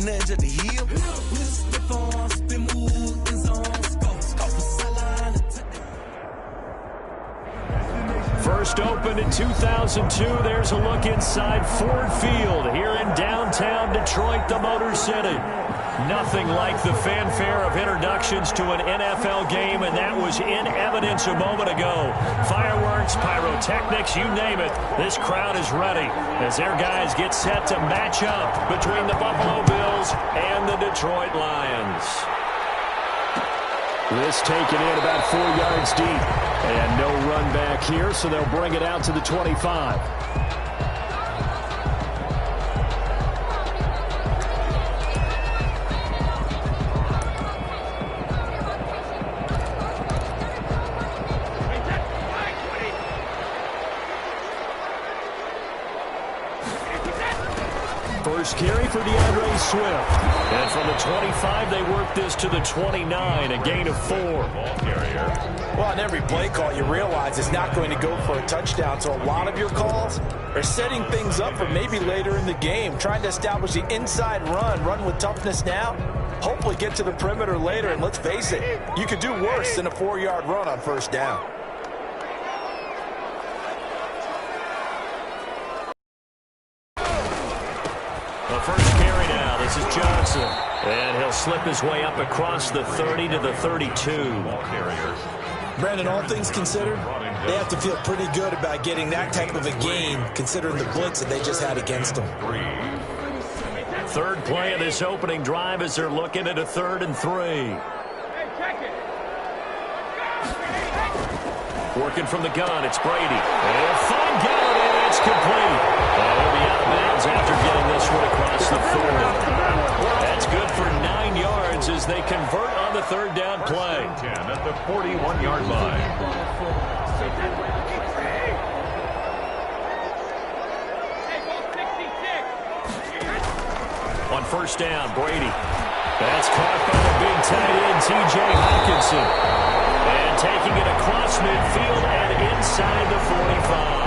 nothing just to heal. First opened in 2002. There's a look inside Ford Field here in downtown Detroit, the Motor City. Nothing like the fanfare of introductions to an NFL game, and that was in evidence a moment ago. Fireworks, pyrotechnics, you name it. This crowd is ready as their guys get set to match up between the Buffalo Bills and the Detroit Lions. This taken in about 4 yards deep. And no run back here, so they'll bring it out to the 25. First carry for DeAndre Swift. And from the 25, they work this to the 29, a gain of 4. Ball carrier. Well, on every play call, you realize it's not going to go for a touchdown, so a lot of your calls are setting things up for maybe later in the game, trying to establish the inside run with toughness now, hopefully get to the perimeter later, and let's face it, you could do worse than a 4-yard run on first down. The first carry now, this is Johnson. And he'll slip his way up across the 30 to the 32. Brandon, all things considered, they have to feel pretty good about getting that type of a gain, considering the blitz that they just had against them. Third play of this opening drive as they're looking at a 3rd and 3. Working from the gun, it's Brady. And fine Gallup, and it's complete. He'll be out of bounds after getting this one across the 40. That's good for 9 yards as they convert on the 3rd down play. 10 at the 41-yard line. On first down, Brady. That's caught by the big tight end, T.J. Hawkinson. And taking it across midfield and inside the 45.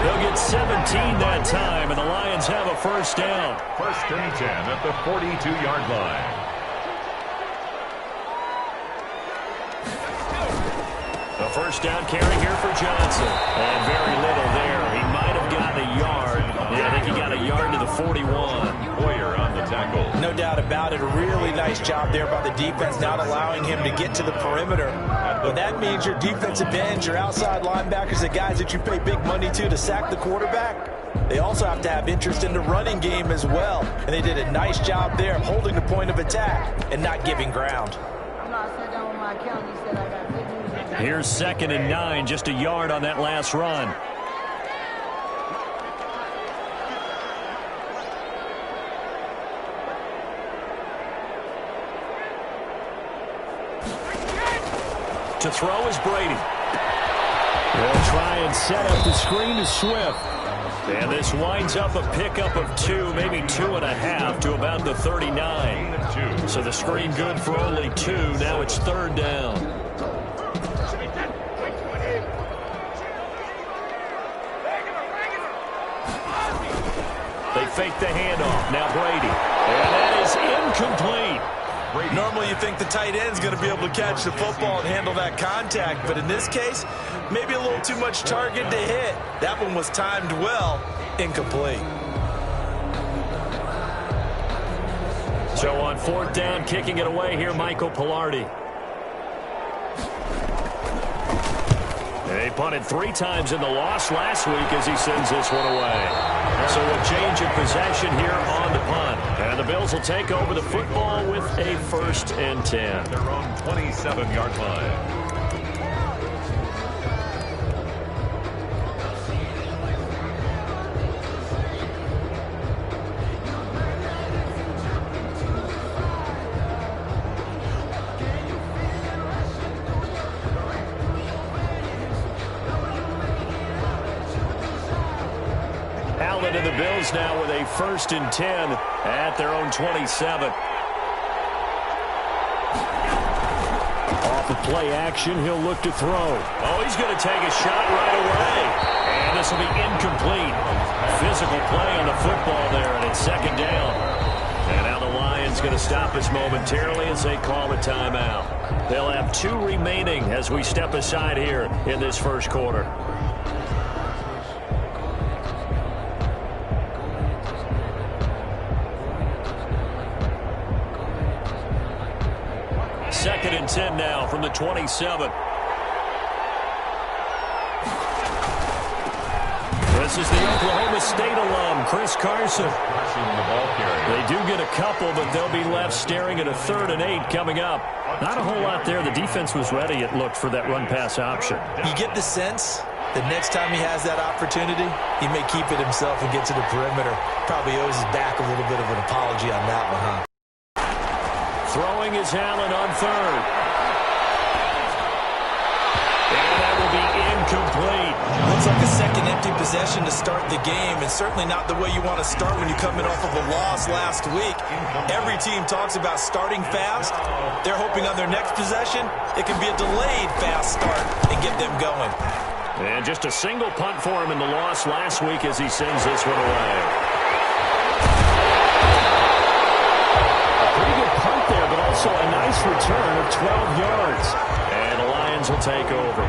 They'll get 17 that time, and the Lions have a first down. First and 10 at the 42-yard line. A first down carry here for Johnson. And very little there. He might have gotten a yard. Yeah, I think he got a yard to the 41. Boyer on the tackle. No doubt about it. A really nice job there by the defense, not allowing him to get to the perimeter. But that means your defensive ends, your outside linebackers, the guys that you pay big money to sack the quarterback, they also have to have interest in the running game as well. And they did a nice job there of holding the point of attack and not giving ground. Here's 2nd and 9, just a yard on that last run. To throw is Brady. They'll try and set up the screen to Swift. And this winds up a pickup of 2, maybe 2.5 to about the 39. So the screen good for only 2. Now it's 3rd down. They fake the handoff. Now Brady. And that is incomplete. Normally you think the tight end's going to be able to catch the football and handle that contact, but in this case, maybe a little too much target to hit. That one was timed well, incomplete. So on 4th down, kicking it away here, Michael Pilardi. They punted 3 times in the loss last week as he sends this one away. So a change of possession here on the punt. And the Bills will take over the football with a 1st and 10. Their own 27-yard line. Allen and the Bills now with a 1st and 10 at their own 27. Off of play action, he'll look to throw. Oh, he's going to take a shot right away. And this will be incomplete. Physical play on the football there, and it's 2nd down. And now going to stop us momentarily as they call a timeout. They'll have 2 remaining as we step aside here in this first quarter. Second and 10 now from the 27. This is the Oklahoma State alum, Chris Carson. They do get a couple, but they'll be left staring at a 3rd and 8 coming up. Not a whole lot there. The defense was ready, it looked, for that run-pass option. You get the sense that next time he has that opportunity, he may keep it himself and get to the perimeter. Probably owes his back a little bit of an apology on that one, huh? Throwing is Allen on 3rd. And that will be incomplete. Looks like a second empty possession to start the game, and certainly not the way you want to start when you're coming off of a loss last week. Every team talks about starting fast. They're hoping on their next possession it can be a delayed fast start and get them going. And just a single punt for him in the loss last week as he sends this one away. Pretty good punt there, but also a nice return of 12 yards. And the Lions will take over.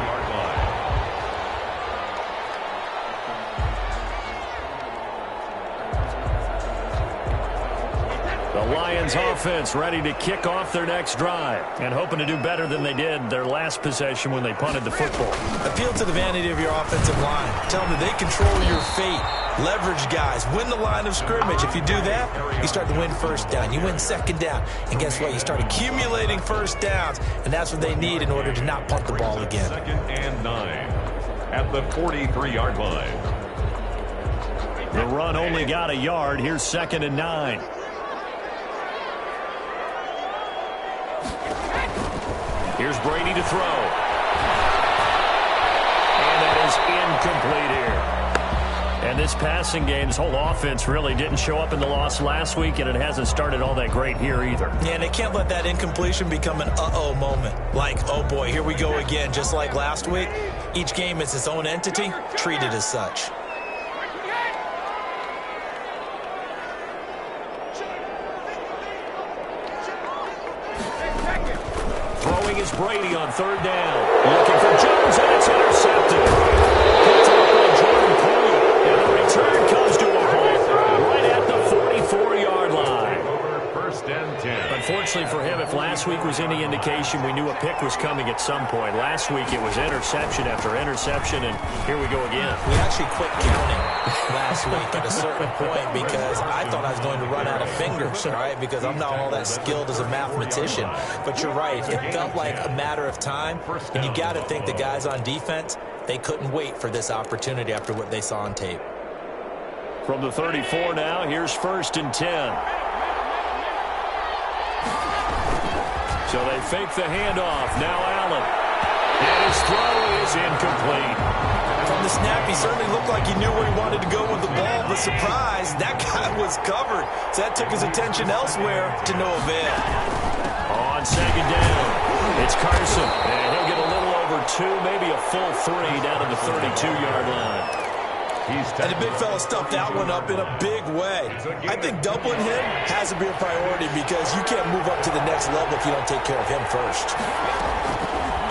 The Lions offense ready to kick off their next drive and hoping to do better than they did their last possession when they punted the football. Appeal to the vanity of your offensive line. Tell them that they control your fate. Leverage guys. Win the line of scrimmage. If you do that, you start to win first down. You win second down. And guess what? You start accumulating first downs. And that's what they need in order to not punt the ball again. 2nd and 9 at the 43-yard line. The run only got a yard. Here's 2nd and 9. Here's Brady to throw. And that is incomplete here. And this passing game, this whole offense really didn't show up in the loss last week, and it hasn't started all that great here either. Yeah, and they can't let that incompletion become an uh-oh moment. Like, oh boy, here we go again, just like last week. Each game is its own entity, treated as such. Throwing is Brady on 3rd down. Looking for Jones, and it's intercepted. Picked up by Jordan Poyer. And the return comes to a halt right at the 44-yard line. First and 10. Unfortunately for him, if last week was any indication, we knew a pick was coming at some point. Last week it was interception after interception, and here we go again. We actually quit counting last week at a certain point because I thought I was going to run out of fingers, all right, because I'm not all that skilled as a mathematician. But you're right. It felt like a matter of time, and you got to think the guys on defense, they couldn't wait for this opportunity after what they saw on tape. From the 34 now, here's 1st and 10. So they fake the handoff. Now Allen. And his throw is incomplete. From the snap, he certainly looked like he knew where he wanted to go with the ball, but surprise, that guy was covered. So that took his attention elsewhere to no avail. On 2nd down, it's Carson. And he'll get a little over 2, maybe a full 3 down to the 32-yard line. And the big fella stuffed that one up in a big way. I think doubling him has to be a priority because you can't move up to the next level if you don't take care of him first.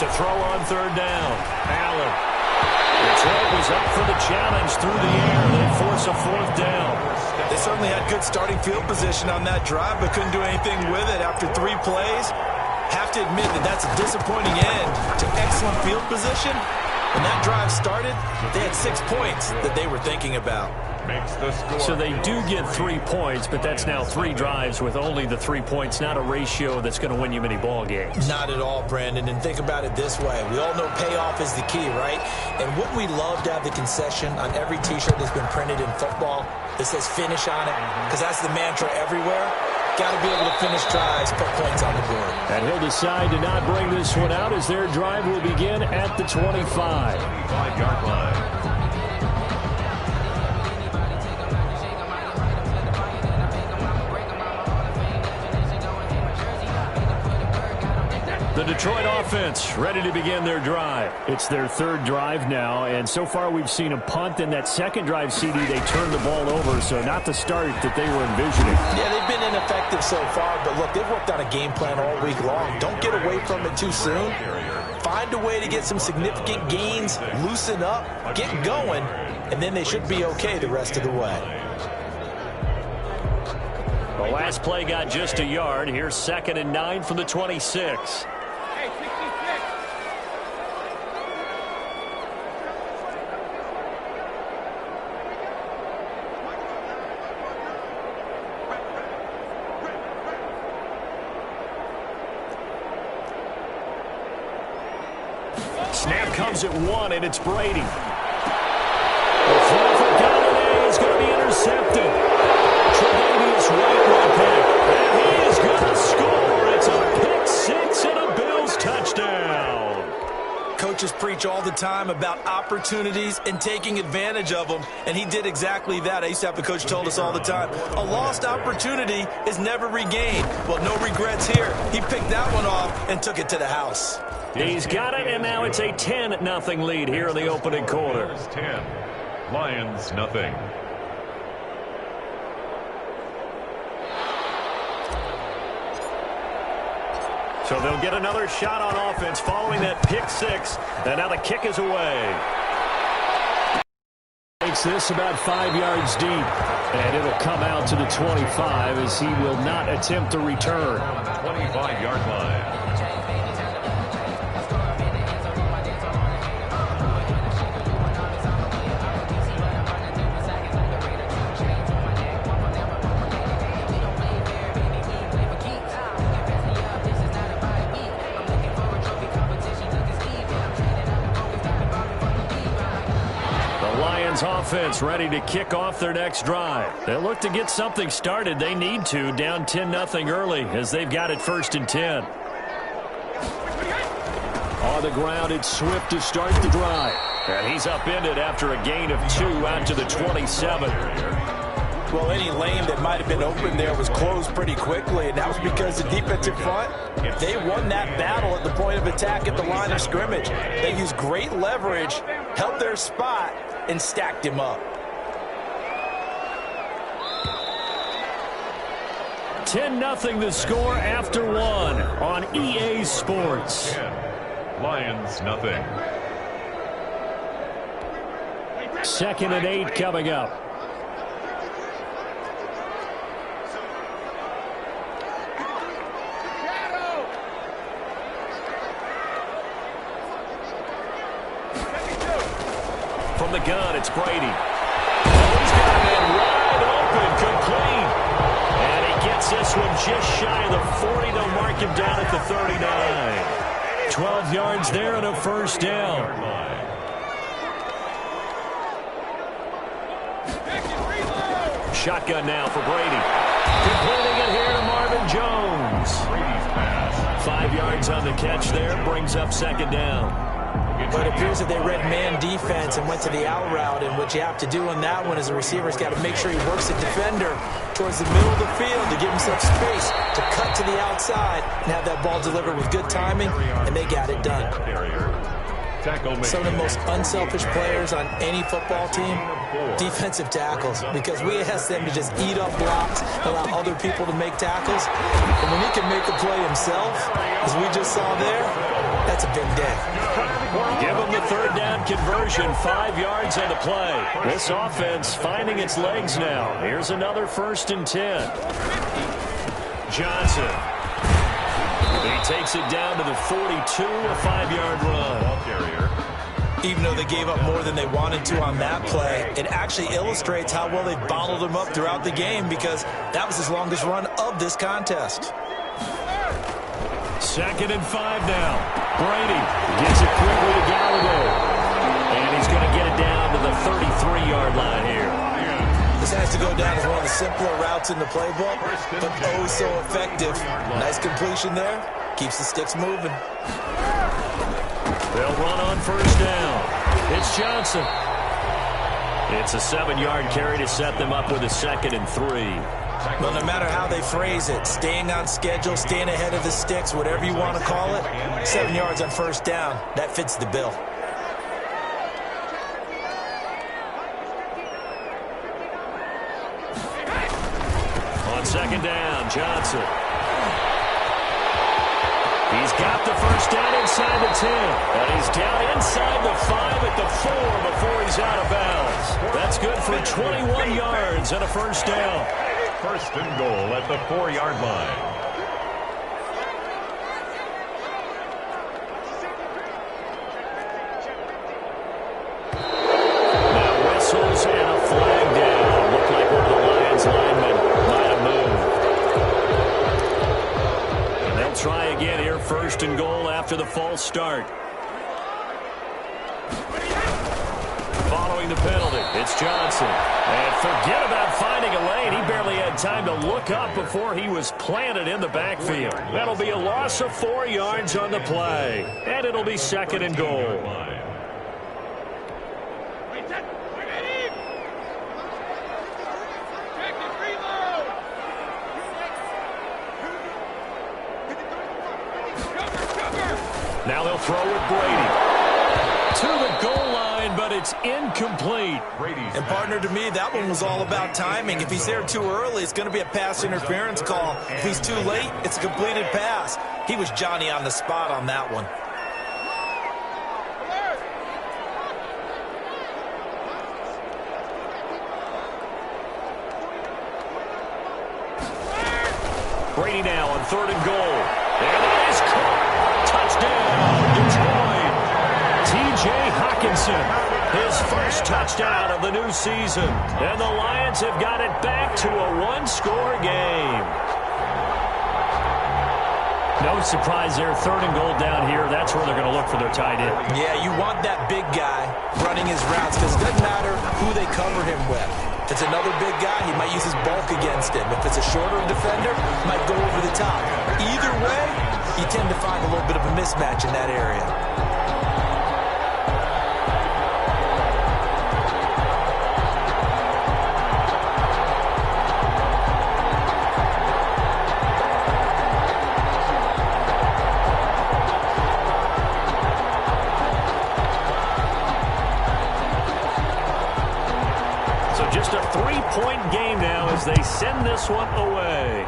To throw on 3rd down, Allen. The throw was up for the challenge through the air. They force a 4th down. They certainly had good starting field position on that drive, but couldn't do anything with it after 3 plays. Have to admit that that's a disappointing end to excellent field position. When that drive started, they had 6 points that they were thinking about. Makes the score. So they do get 3 points, but that's now 3 drives with only the 3 points, not a ratio that's going to win you many ball games. Not at all, Brandon. And think about it this way. We all know payoff is the key, right? And wouldn't we love to have the concession on every T-shirt that's been printed in football that says finish on it? Because that's the mantra everywhere. Got to be able to finish drives, put points on the board. And he'll decide to not bring this one out as their drive will begin at the 25. 5-yard line. The Detroit offense ready to begin their drive. It's their third drive now, and so far we've seen a punt. In that second drive, CD, they turned the ball over, so not the start that they were envisioning. Yeah, they've been ineffective so far, but look, they've worked on a game plan all week long. Don't get away from it too soon. Find a way to get some significant gains, loosen up, get going, and then they should be okay the rest of the way. The last play got just a yard. Here's 2nd and 9 from the 26. Snap comes at 1, and it's Brady. The throw for Galladay is going to be intercepted. Tre'Davious White will pick, and he is going to score. It's a pick six and a Bills touchdown. Coaches preach all the time about opportunities and taking advantage of them, and he did exactly that. I used to have a coach who told us all the time, a lost opportunity is never regained. Well, no regrets here. He picked that one off and took it to the house. He's got it, and now it's a 10-0 lead here in the opening quarter. 10, Lions nothing. So they'll get another shot on offense following that pick six, and now the kick is away. Makes this about 5 yards deep, and it'll come out to the 25 as he will not attempt to return. 25-yard line. Offense ready to kick off their next drive. They'll look to get something started. They need to, down 10-0 early as they've got it 1st and 10. On the ground, it's Swift to start the drive. And he's upended after a gain of 2 out to the 27. Well, any lane that might have been open there was closed pretty quickly, and that was because the defensive front, they won that battle at the point of attack at the line of scrimmage. They used great leverage, held their spot, and stacked him up. 10-0 the score after 1 on EA Sports. 10, Lions nothing. 2nd and 8 coming up. From the gun, it's Brady. Oh, he's got a man wide open, complete. And he gets this one just shy of the 40. They'll mark him down at the 39. 12 yards there and a 1st down. Shotgun now for Brady. Completing it here to Marvin Jones. 5 yards on the catch there, brings up 2nd down. But it appears that they read man defense and went to the out route, and what you have to do on that one as a receiver is got to make sure he works the defender towards the middle of the field to give himself space to cut to the outside and have that ball delivered with good timing, and they got it done. Some of the most unselfish players on any football team, defensive tackles, because we ask them to just eat up blocks, allow other people to make tackles. And when he can make a play himself, as we just saw there, that's a big day. Give him the 3rd down conversion, 5 yards on the play. This offense finding its legs now. Here's another 1st and 10. Johnson. He takes it down to the 42, a 5-yard run. Even though they gave up more than they wanted to on that play, it actually illustrates how well they bottled him up throughout the game, because that was his longest run of this contest. 2nd and 5 now. Brady gets it quickly to Galladay. And he's going to get it down to the 33-yard line here. This has to go down as one of the simpler routes in the playbook, but oh so effective. Nice completion there. Keeps the sticks moving. They'll run on 1st down. It's Johnson. It's a 7-yard carry to set them up with a 2nd and 3. Well, no matter how they phrase it, staying on schedule, staying ahead of the sticks, whatever you want to call it, 7 yards on first down, that fits the bill. On second down, Johnson. He's got the first down inside the 10. And he's down inside the 5 at the 4 before he's out of bounds. That's good for 21 yards and a first down. First and goal at the 4-yard line. Now whistles and a flag down. Looked like one of the Lions linemen might have moved. And they'll try again here, first and goal after the false start. Following the penalty, it's Johnson. And forget about finding a lane. He barely had time to look up before he was planted in the backfield. That'll be a loss of 4 yards on the play. And it'll be second and goal. Now they'll throw with Brady. To the goal line, but it's incomplete. And partner, to me, that one was all about timing. If he's there too early, it's going to be a pass interference call. If he's too late, it's a completed pass. He was Johnny on the spot on that one. Brady now on third and goal. And it is caught. Touchdown, Detroit. T.J. Hockenson, his first touchdown of the new season. And the Lions have got it back to a one-score game. No surprise there, third and goal down here. That's where they're going to look for their tight end. Yeah, you want that big guy running his routes because it doesn't matter who they cover him with. If it's another big guy, he might use his bulk against him. If it's a shorter defender, he might go over the top. Either way, you tend to find a little bit of a mismatch in that area. So just a 3-point game now as they send this one away.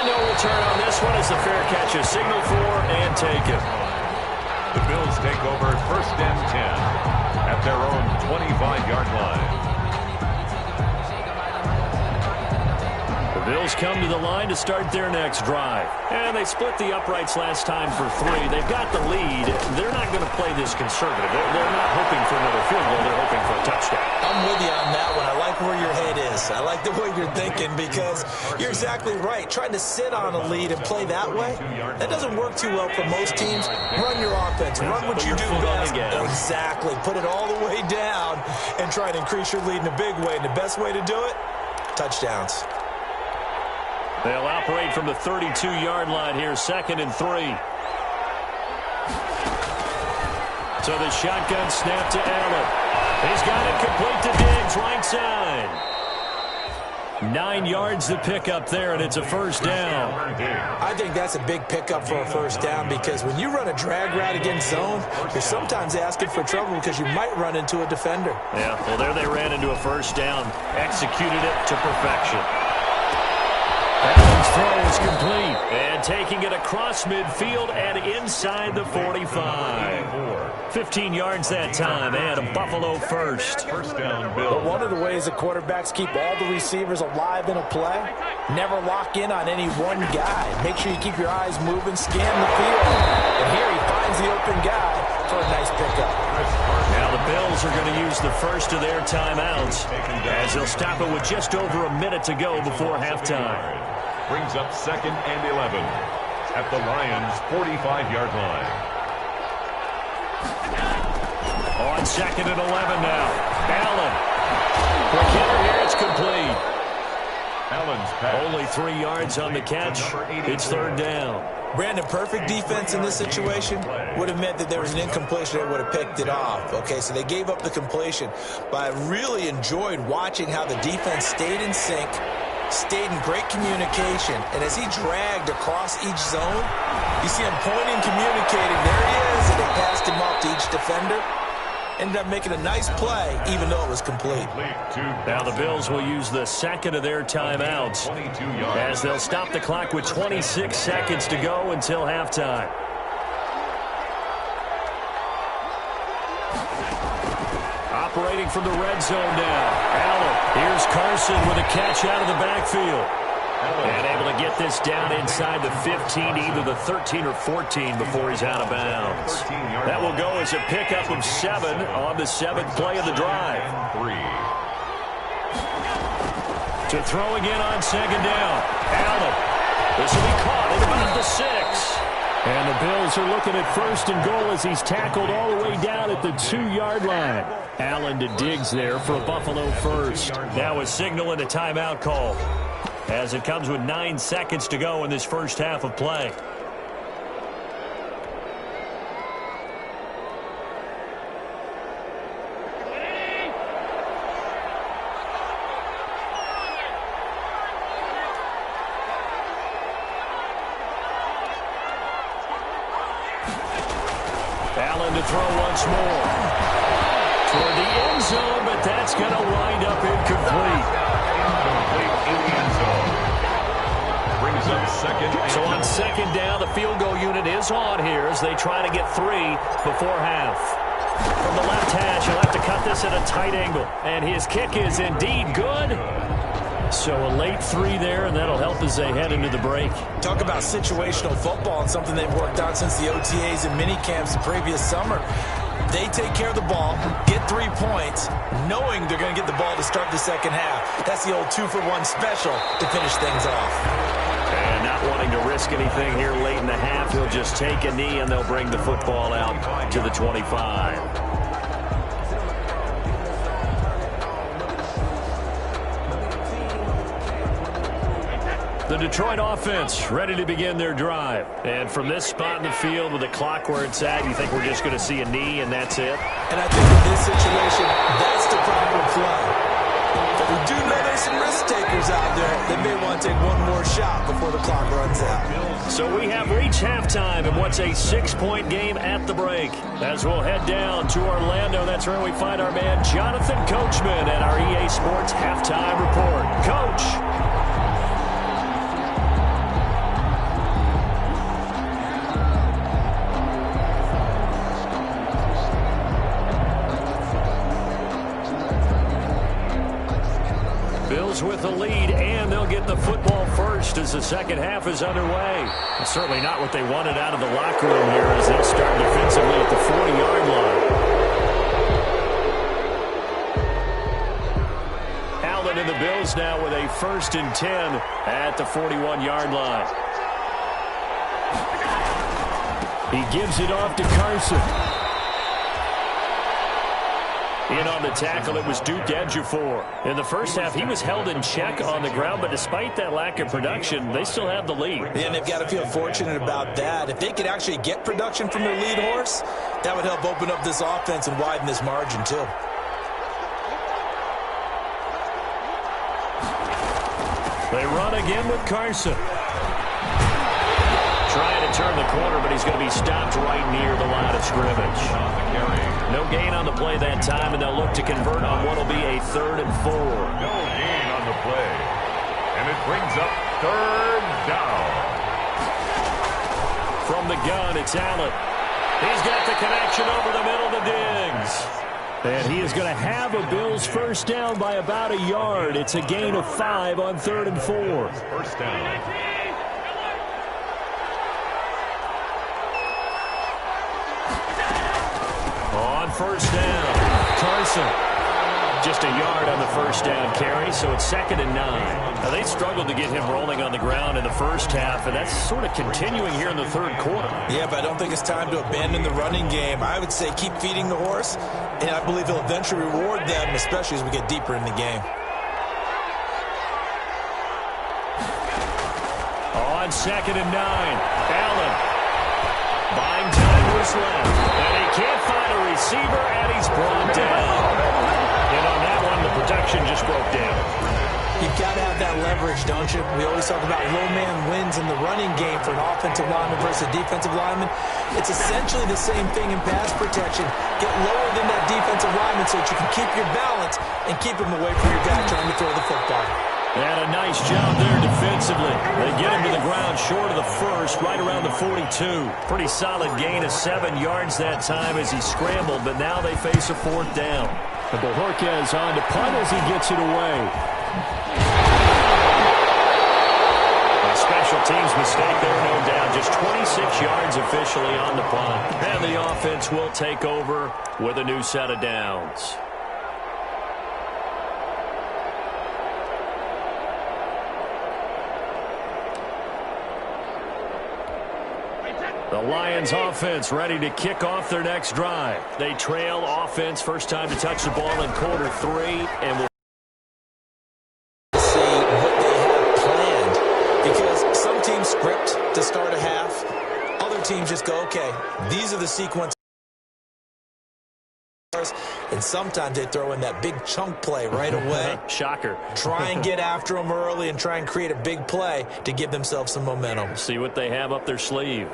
No return on this one as the fair catch is signaled for and taken. The Bills take over first and 10 at their own 25-yard line. The Bills come to the line to start their next drive. And they split the uprights last time for 3. They've got the lead. They're not going to play this conservative. They're not hoping for another field goal. They're hoping for a touchdown. I'm with you on that one. I like where your head is. I like the way you're thinking because you're exactly right. Trying to sit on a lead and play that way, that doesn't work too well for most teams. Run your offense. Run what you do best. Exactly. Put it all the way down and try to increase your lead in a big way. And the best way to do it, touchdowns. They'll operate from the 32-yard line here, second and 3. So the shotgun snap to Allen. He's got it complete to Diggs, right side. 9 yards to pick up there, and it's a first down. I think that's a big pickup for a first down because when you run a drag route against zone, you're sometimes asking for trouble because you might run into a defender. Yeah, well, there they ran into a first down. Executed it to perfection. Allen's throw is complete. And taking it across midfield and inside the 45. 15 yards that time and a Buffalo first. First down, Bill. But one of the ways the quarterbacks keep all the receivers alive in a play, never lock in on any one guy. Make sure you keep your eyes moving, scan the field. And here he finds the open guy for a nice pickup. Now the Bills are going to use the first of their timeouts as they'll stop it with just over a minute to go before halftime. Brings up second and 11 at the Lions' 45-yard line. On second and 11 now. Allen. Quick hitter here. It's complete. Allen's pass. Only 3 yards on the catch. It's third down. Brandon, perfect defense in this situation would have meant that there was an incompletion that would have picked it off. Okay, so they gave up the completion. But I really enjoyed watching how the defense stayed in sync, stayed in great communication, and as he dragged across each zone, you see him pointing, communicating. There he is, and they passed him off to each defender. Ended up making a nice play, even though it was complete. Now the Bills will use the second of their timeouts as they'll stop the clock with 26 seconds to go until halftime. Operating from the red zone now. Allen, here's Carson with a catch out of the backfield. And able to get this down inside the 15, either the 13 or 14 before he's out of bounds. That will go as a pickup of 7 on the 7th play of the drive. To throw again on second down. Allen. This will be caught at about the 6. And the Bills are looking at first and goal as he's tackled all the way down at the 2-yard line. Allen to Diggs there for a Buffalo first. Now a signal and a timeout call, as it comes with 9 seconds to go in this first half of play. Allen to throw once more toward the end zone, but that's going to wind up incomplete. Brings up second. So on second down, the field goal unit is on here as they try to get 3 before half. From the left hash, he'll have to cut this at a tight angle. And his kick is indeed good. So a late 3 there, and that'll help as they head into the break. Talk about situational football and something they've worked on since the OTAs and mini camps the previous summer. They take care of the ball, get 3 points, knowing they're going to get the ball to start the second half. That's the old 2-for-1 special to finish things off. And not wanting to risk anything here late in the half, he'll just take a knee and they'll bring the football out to the 25. The Detroit offense ready to begin their drive. And from this spot in the field with the clock where it's at, you think we're just going to see a knee and that's it? And I think in this situation, that's the proper play. But we do know there's some risk takers out there. They may want to take one more shot before the clock runs out. So we have reached halftime in what's a 6-point game at the break. As we'll head down to Orlando, that's where we find our man Jonathan Coachman at our EA Sports Halftime Report. Coach. With the lead, and they'll get the football first as the second half is underway. It's certainly not what they wanted out of the locker room here as they'll start defensively at the 40-yard line. Allen and the Bills now with a 1st and 10 at the 41-yard line. He gives it off to Carson. In on the tackle, it was Duke Ejiofor. In the first half, he was held in check on the ground, but despite that lack of production, they still have the lead. And they've got to feel fortunate about that. If they could actually get production from their lead horse, that would help open up this offense and widen this margin, too. They run again with Carson. Trying to turn the corner, but he's going to be stopped right near the line of scrimmage. No gain on the play that time, and they'll look to convert on what will be a 3rd and 4. No gain on the play. And it brings up 3rd down. From the gun, it's Allen. He's got the connection over the middle to Diggs. And he is going to have a Bills first down by about a yard. It's a gain of 5 on 3rd and 4. First down. On first down, Carson. Just a yard on the first down carry, so it's 2nd and 9. Now, they struggled to get him rolling on the ground in the first half, and that's sort of continuing here in the 3rd quarter. Yeah, but I don't think it's time to abandon the running game. I would say keep feeding the horse, and I believe he'll eventually reward them, especially as we get deeper in the game. On on 2nd and 9. Allen buying time to his left. And he can't find a receiver, and he's brought down. And on that one, the protection just broke down. You've got to have that leverage, don't you? We always talk about low man wins in the running game for an offensive lineman versus a defensive lineman. It's essentially the same thing in pass protection. Get lower than that defensive lineman so that you can keep your balance and keep him away from your guy trying to throw the football. And a nice job there defensively. They get him to the ground short of the first, right around the 42. Pretty solid gain of 7 yards that time as he scrambled, but now they face a 4th down. And Bojorquez on to punt as he gets it away. A special teams mistake there, no doubt. Just 26 yards officially on the punt. And the offense will take over with a new set of downs. The Lions offense ready to kick off their next drive. They trail offense, first time to touch the ball in quarter 3, and we'll see what they have planned. Because some teams script to start a half. Other teams just go, okay, these are the sequences. And sometimes they throw in that big chunk play right away. Shocker. Try and get after them early and try and create a big play to give themselves some momentum. See what they have up their sleeve.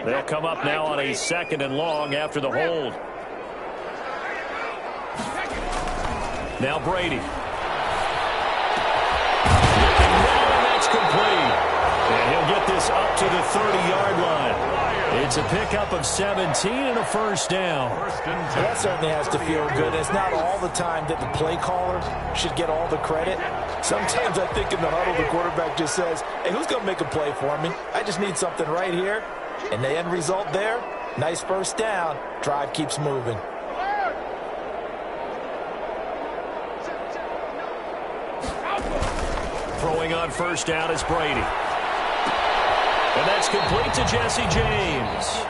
They'll come up now on a 2nd and long after the hold. Now Brady. And that's complete. And he'll get this up to the 30-yard line. It's a pickup of 17 and a first down. That certainly has to feel good. It's not all the time that the play caller should get all the credit. Sometimes I think in the huddle the quarterback just says, hey, who's going to make a play for me? I just need something right here. And the end result there, nice first down. Drive keeps moving. Throwing on first down is Brady. And that's complete to Jesse James.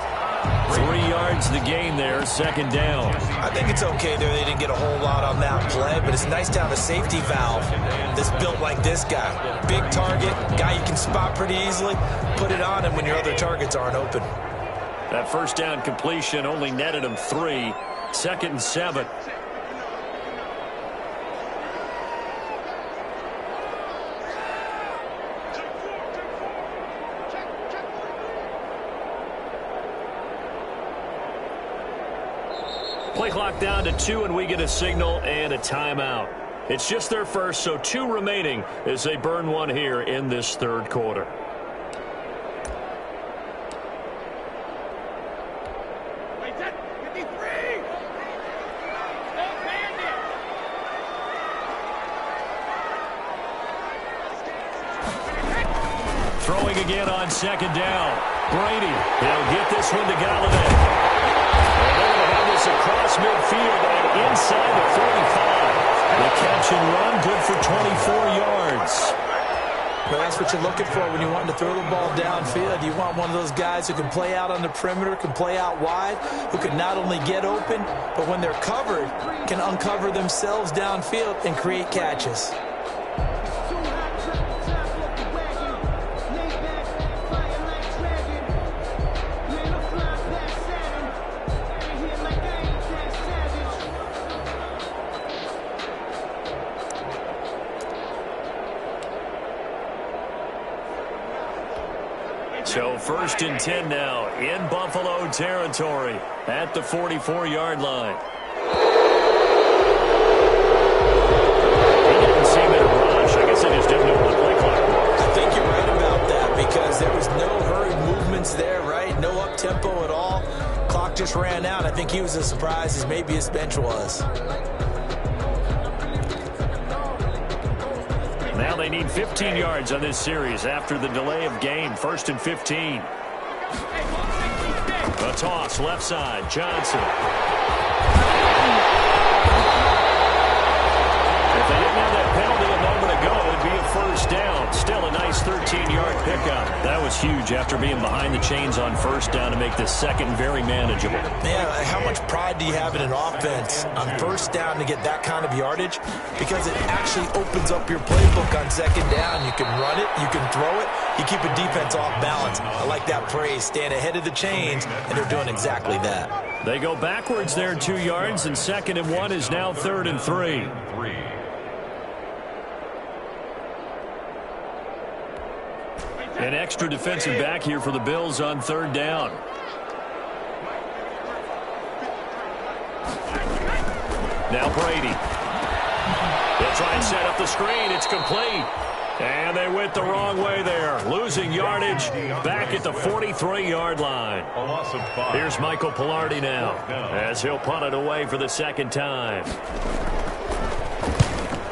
3 yards the gain there, 2nd down. I think it's okay there. They didn't get a whole lot on that play, but it's nice to have a safety valve that's built like this guy. Big target, guy you can spot pretty easily. Put it on him when your other targets aren't open. That first down completion only netted him 3. 2nd and 7. Play clock down to 2, and we get a signal and a timeout. It's just their first, so 2 remaining as they burn one here in this 3rd quarter. Throwing again on 2nd down. Brady, he'll get this one to Galladay. And they're going to have this across midfield and inside the 45. The catch and run, good for 24 yards. Well, that's what you're looking for when you're wanting to throw the ball downfield. You want one of those guys who can play out on the perimeter, can play out wide, who can not only get open, but when they're covered, can uncover themselves downfield and create catches. So 1st and 10 now in Buffalo territory at the 44-yard line. He didn't seem in a rush. I guess they just didn't know where the play clock was. I think you're right about that because there was no hurried movements there, right? No up-tempo at all. Clock just ran out. I think he was as surprised as maybe his bench was. Now they need 15 yards on this series after the delay of game. 1st and 15. A toss, left side, Johnson. If they didn't have that penalty a moment ago, it would be a first down. Still a nice 13-yard pickup. That was huge after after being behind the chains on first down to make this second very manageable. Man, how much pride do you have in an offense on first down to get that kind of yardage? Because it actually opens up your playbook on second down. You can run it, you can throw it, you keep a defense off balance. I like that phrase, stand ahead of the chains, and they're doing exactly that. They go backwards there 2 yards, and 2nd and 1 is now 3rd and 3. An extra defensive back here for the Bills on 3rd down. Now Brady. They'll try and set up the screen. It's complete. And they went the wrong way there. Losing yardage back at the 43-yard line. Here's Michael Pilardi now as he'll punt it away for the 2nd time.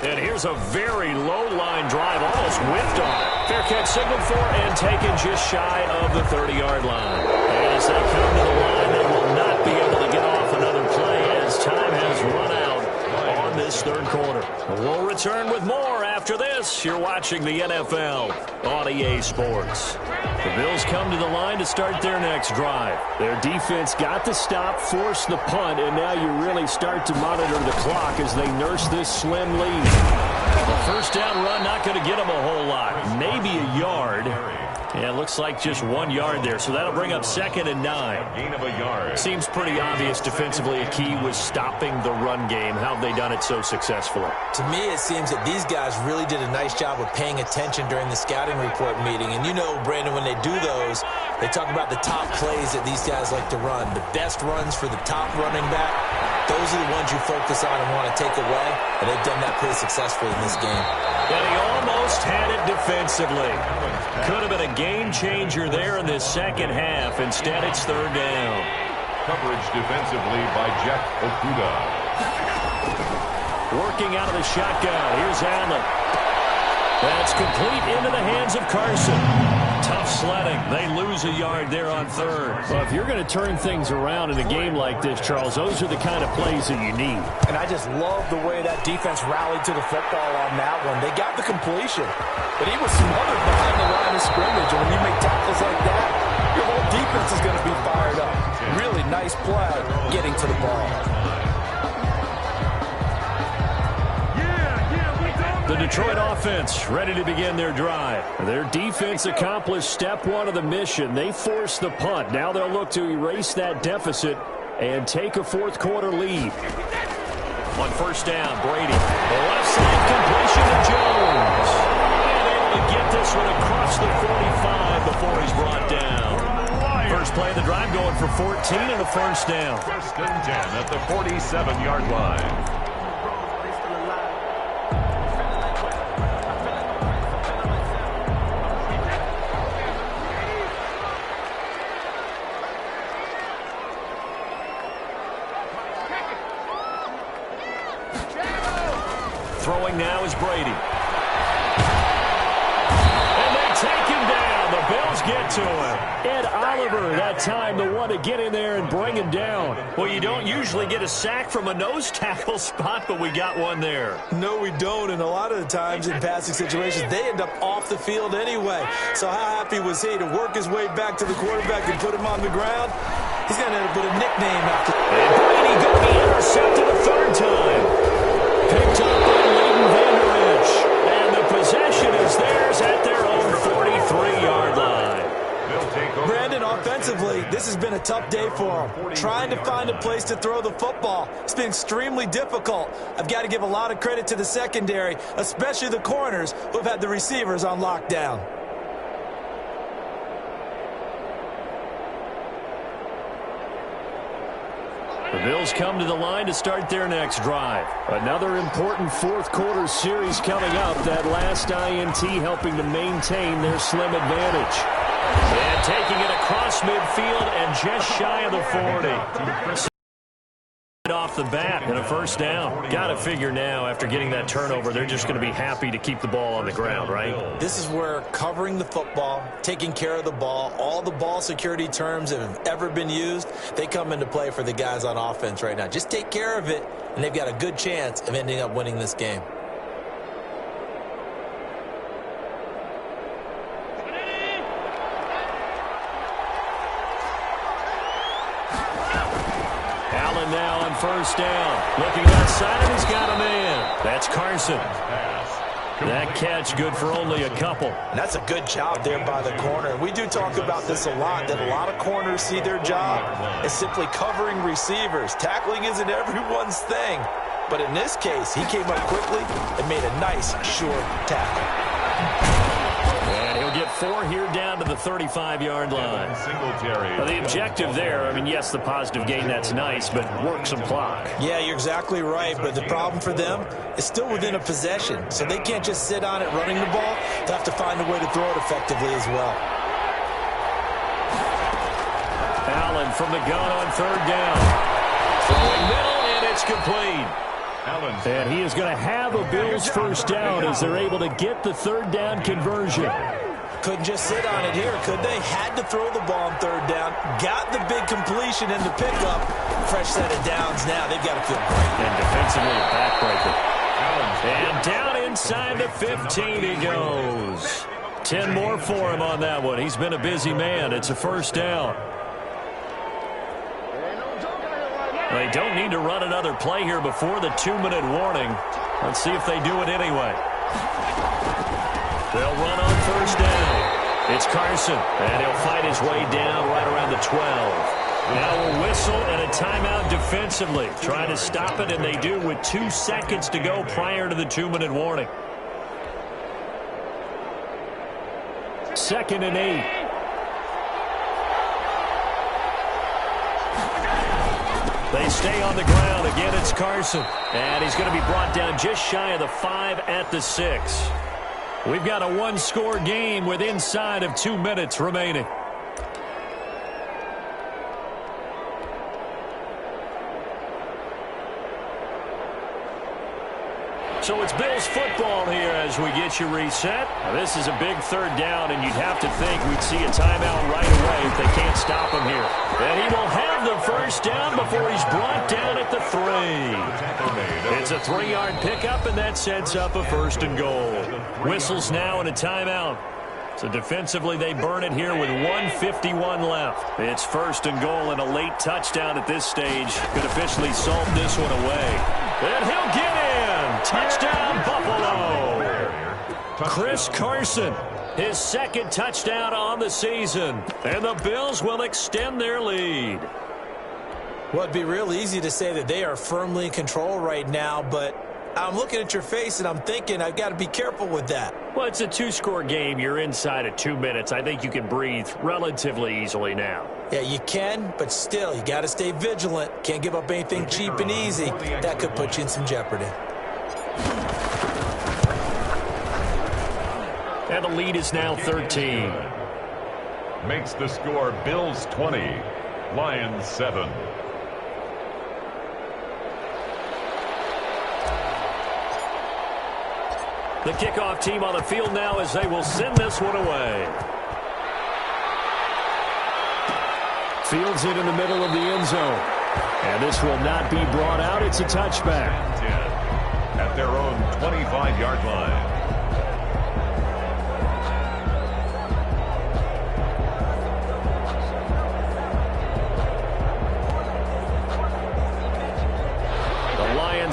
And here's a very low-line drive, almost whiffed on it. Fair catch signaled for and taken just shy of the 30-yard line. And as they come to the line, they will not be able to get off another play as time has run out on this 3rd quarter. We'll return with more after this. You're watching the NFL on EA Sports. The Bills come to the line to start their next drive. Their defense got the stop, forced the punt, and now you really start to monitor the clock as they nurse this slim lead. The first down run not going to get them a whole lot. Maybe a yard. Yeah, it looks like just 1 yard there, so that'll bring up 2nd and 9. Gain of a yard. Seems pretty obvious defensively a key was stopping the run game. How have they done it so successfully? To me, it seems that these guys really did a nice job of paying attention during the scouting report meeting. And you know, Brandon, when they do those, they talk about the top plays that these guys like to run. The best runs for the top running back, those are the ones you focus on and want to take away. And they've done that pretty successfully in this game. And he almost had it defensively. Could have been a game changer there in this 2nd half. Instead, it's 3rd down. Coverage defensively by Jeff Okuda. Working out of the shotgun. Here's Allen. That's complete into the hands of Carson. Tough sledding. They lose a yard there on 3rd. Well, if you're going to turn things around in a game like this, Charles, those are the kind of plays that you need. And I just love the way that defense rallied to the football on that one. They got the completion, but he was smothered behind the line of scrimmage. And when you make tackles like that, your whole defense is going to be fired up. Really nice play getting to the ball. The Detroit offense ready to begin their drive. Their defense accomplished step 1 of the mission. They forced the punt. Now they'll look to erase that deficit and take a 4th quarter lead. On first down, Brady. The left side completion to Jones. And able to get this one across the 45 before he's brought down. First play of the drive going for 14 and a first down. 1st and 10 at the 47-yard line. Throwing now is Brady. And they take him down. The Bills get to him. Ed Oliver, that time, the one to get in there and bring him down. Well, you don't usually get a sack from a nose tackle spot, but we got one there. No, we don't. And a lot of the times in passing situations, they end up off the field anyway. So how happy was he to work his way back to the quarterback and put him on the ground? He's going to end up with a nickname after. And Brady going to be intercepted a 3rd time. Picked up by Leighton Vander Esch. And the possession is theirs at their own 43-yard line. Brandon, offensively, this has been a tough day for him. Trying to find a place to throw the football. It's been extremely difficult. I've got to give a lot of credit to the secondary, especially the corners who have had the receivers on lockdown. The Bills come to the line to start their next drive. Another important 4th quarter series coming up. That last INT helping to maintain their slim advantage. And taking it across midfield and just shy of the 40. Off the bat and a first down. Got to figure now after getting that turnover, they're just going to be happy to keep the ball on the ground, right? This is where covering the football, taking care of the ball, all the ball security terms that have ever been used, they come into play for the guys on offense right now. Just take care of it, and they've got a good chance of ending up winning this game. again now on first down. Looking outside, and he's got a man. That's Carson. That catch good for only a couple. And that's a good job there by the corner. We do talk about this a lot, that a lot of corners see their job as simply covering receivers. Tackling isn't everyone's thing. But in this case, he came up quickly and made a nice, sure tackle. And he'll get 4 here down to the 35-yard line. The objective there, I mean, yes, the positive gain, that's nice, but work some clock. Yeah, you're exactly right, but the problem for them is still within a possession, so they can't just sit on it running the ball. They have to find a way to throw it effectively as well. Allen from the gun on third down. Throwing middle, and it's complete. And he is going to have a Bills first down as they're able to get the third down conversion. Couldn't just sit on it here, could they? Had to throw the ball on third down. Got the big completion in the pickup. Fresh set of downs now. They've got to feel great. And defensively, a backbreaker. And down inside the 15 he goes. 10 more for him on that one. He's been a busy man. It's a first down. They don't need to run another play here before the 2-minute warning. Let's see if they do it anyway. They'll run on first down. It's Carson, and he'll fight his way down right around the 12. Now a whistle and a timeout defensively. Trying to stop it, and they do with 2 seconds to go prior to the 2-minute warning. 2nd and 8. They stay on the ground. Again, it's Carson. And he's going to be brought down just shy of the 5 at the 6. We've got a 1-score game with inside of 2 minutes remaining. So it's Bills football here as we get you reset. Now, this is a big third down, and you'd have to think we'd see a timeout right away if they can't stop him here. And he will have the first down before he's brought down at the 3. It's a 3-yard pickup, and that sets up a 1st and goal. Whistles now and a timeout. So defensively, they burn it here with 1:51 left. It's 1st and goal, and a late touchdown at this stage could officially solve this one away. And he'll get in. Touchdown, Buffalo. Chris Carson, his 2nd touchdown on the season. And the Bills will extend their lead. Well, it'd be real easy to say that they are firmly in control right now, but I'm looking at your face and I'm thinking I've got to be careful with that. Well, it's a 2-score game. You're inside of 2 minutes. I think you can breathe relatively easily now. Yeah, you can, but still, you got to stay vigilant. Can't give up anything cheap and easy. That could put you in some jeopardy. And the lead is now 13. Makes the score Bills 20, Lions 7. The kickoff team on the field now as they will send this one away. Fields it in the middle of the end zone. And this will not be brought out. It's a touchback. At their own 25-yard line.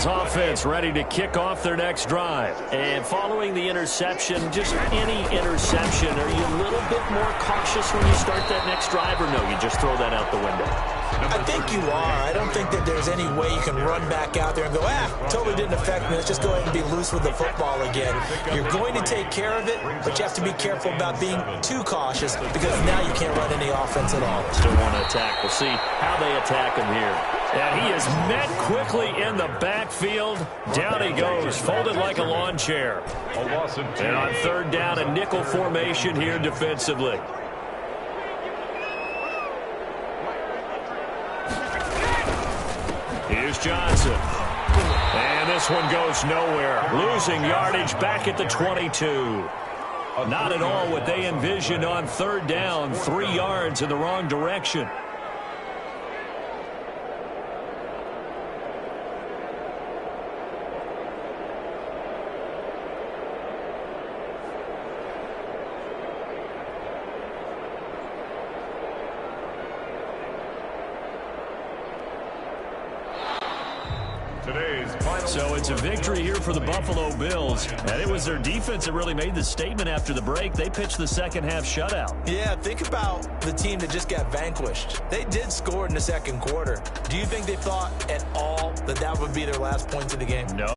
Offense ready to kick off their next drive. And following the interception, just any interception, are you a little bit more cautious when you start that next drive, or no, you just throw that out the window? I think you are. I don't think that there's any way you can run back out there and go, totally didn't affect me. Let's just go ahead and be loose with the football again. You're going to take care of it, but you have to be careful about being too cautious because now you can't run any offense at all. Still want to attack. We'll see how they attack him here. And he is met quickly in the backfield. Down he goes, folded like a lawn chair. And on third down, a nickel formation here defensively. Here's Johnson. And this one goes nowhere. Losing yardage back at the 22. Not at all what they envisioned on third down. 3 yards in the wrong direction. Today's final So it's a victory here for the Buffalo Bills, and it was their defense that really made the statement after the break. They pitched the second half shutout. Yeah, think about the team that just got vanquished. They did score in the second quarter. Do you think they thought at all that that would be their last points of the game? No.